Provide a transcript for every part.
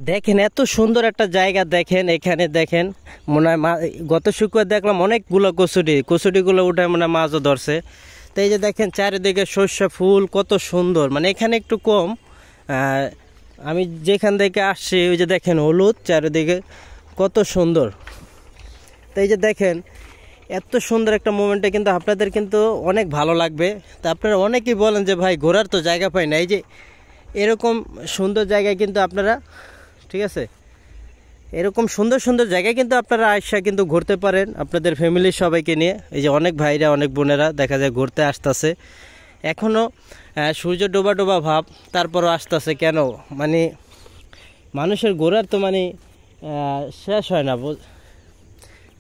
দেখেন এত সুন্দর একটা জায়গা, দেখেন এখানে দেখেন মনে হয় গত শুক্রবার দেখলাম অনেকগুলো কচুরিগুলো উঠে মনে হয় মাছও ধরছে। তো এই যে দেখেন চারিদিকে সর্ষে ফুল কত সুন্দর, মানে এখানে একটু কম। আমি যেখান থেকে আসছি ওই যে দেখেন হলুদ চারিদিকে কত সুন্দর। তো এই যে দেখেন এত সুন্দর একটা মোমেন্টে কিন্তু আপনাদের কিন্তু অনেক ভালো লাগবে। তা আপনারা অনেকেই বলেন যে ভাই ঘোরার তো জায়গা পাই না, এই যে এরকম সুন্দর জায়গায় কিন্তু আপনারা, ঠিক আছে, এরকম সুন্দর সুন্দর জায়গায় কিন্তু আপনারা আইসা কিন্তু ঘুরতে পারেন আপনাদের ফ্যামিলির সবাইকে নিয়ে। এই যে অনেক ভাইরা অনেক বোনেরা দেখা যায় ঘুরতে আসতেছে, এখনও সূর্য ডোবা ডোবা ভাব, তারপরও আসতেছে কেন, মানে মানুষের ঘোরার তো মানে শেষ হয় না।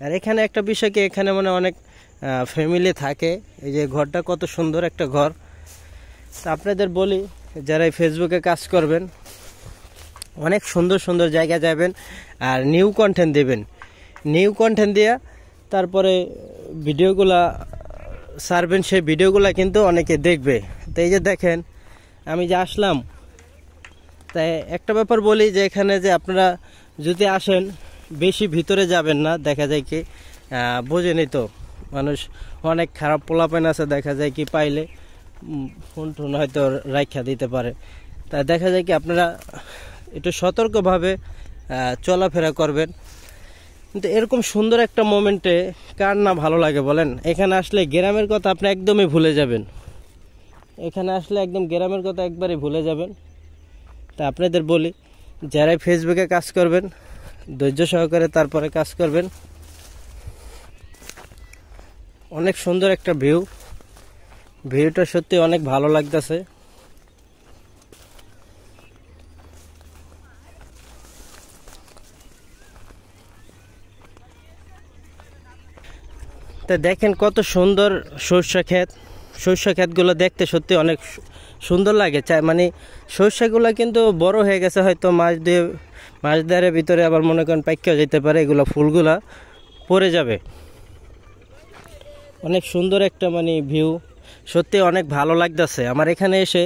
আর এখানে একটা বিষয় কি, এখানে মানে অনেক ফ্যামিলি থাকে। এই যে ঘরটা কত সুন্দর একটা ঘর। তা আপনাদের বলি যারা ফেসবুকে কাজ করবেন অনেক সুন্দর সুন্দর জায়গা যাবেন আর নিউ কন্টেন্ট দেবেন। নিউ কন্টেন্ট দিয়া তারপরে ভিডিওগুলা ছাড়বেন, সেই ভিডিওগুলা কিন্তু অনেকে দেখবে। তো এই যে দেখেন আমি যে আসলাম, তাই একটা ব্যাপার বলি যে এখানে যে আপনারা যদি আসেন বেশি ভিতরে যাবেন না, দেখা যায় কি বোঝেনি তো মানুষ অনেক খারাপ পোলাপান আছে, দেখা যায় কি পাইলে ফোন টোন হয়তো রাইখা দিতে পারে। তা দেখা যায় কি আপনারা একটু সতর্কভাবে চলাফেরা করবেন। কিন্তু এরকম সুন্দর একটা মোমেন্টে কার না ভালো লাগে বলেন? এখানে আসলে গ্রামের কথা আপনি একদমই ভুলে যাবেন, এখানে আসলে একদম গ্রামের কথা একবারে ভুলে যাবেন। তা আপনাদের বলি যারাই ফেসবুকে কাজ করবেন ধৈর্য সহকারে তারপরে কাজ করবেন। অনেক সুন্দর একটা ভিউটা সত্যি অনেক ভালো লাগতেছে। তা দেখেন কত সুন্দর সরষে ক্ষেতগুলো দেখতে সত্যি অনেক সুন্দর লাগে। মানে সরষেগুলো কিন্তু বড় হয়ে গেছে, হয়তো মাছ দেওয়ার ভিতরে আবার মনে করেন পাইকেও যেতে পারে, এগুলো ফুলগুলা পড়ে যাবে। অনেক সুন্দর একটা মানে ভিউ, সত্যি অনেক ভালো লাগতেছে আমার এখানে এসে,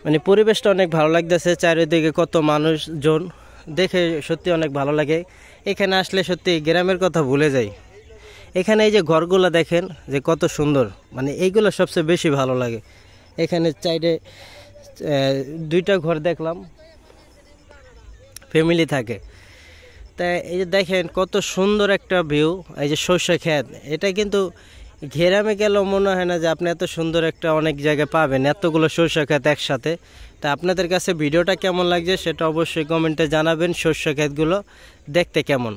মানে পরিবেশটা অনেক ভালো লাগতেছে। চারিদিকে কত মানুষজন দেখে সত্যি অনেক ভালো লাগে। এখানে আসলে সত্যি গ্রামের কথা ভুলে যাই। এখানে এই যে ঘরগুলো দেখেন যে কত সুন্দর, মানে এইগুলো সবচেয়ে বেশি ভালো লাগে। এখানে চাইডে দুইটা ঘর দেখলাম, ফ্যামিলি থাকে। তাই এই যে দেখেন কত সুন্দর একটা ভিউ। এই যে সর্ষে ক্ষেত, এটা কিন্তু ঘেরামে গেলেও মনে হয় না যে আপনি এত সুন্দর একটা অনেক জায়গায় পাবেন এতগুলো সর্ষে ক্ষেত একসাথে। তা আপনাদের কাছে ভিডিওটা কেমন লাগছে সেটা অবশ্যই কমেন্টে জানাবেন। সর্ষে ক্ষেতগুলো দেখতে কেমন।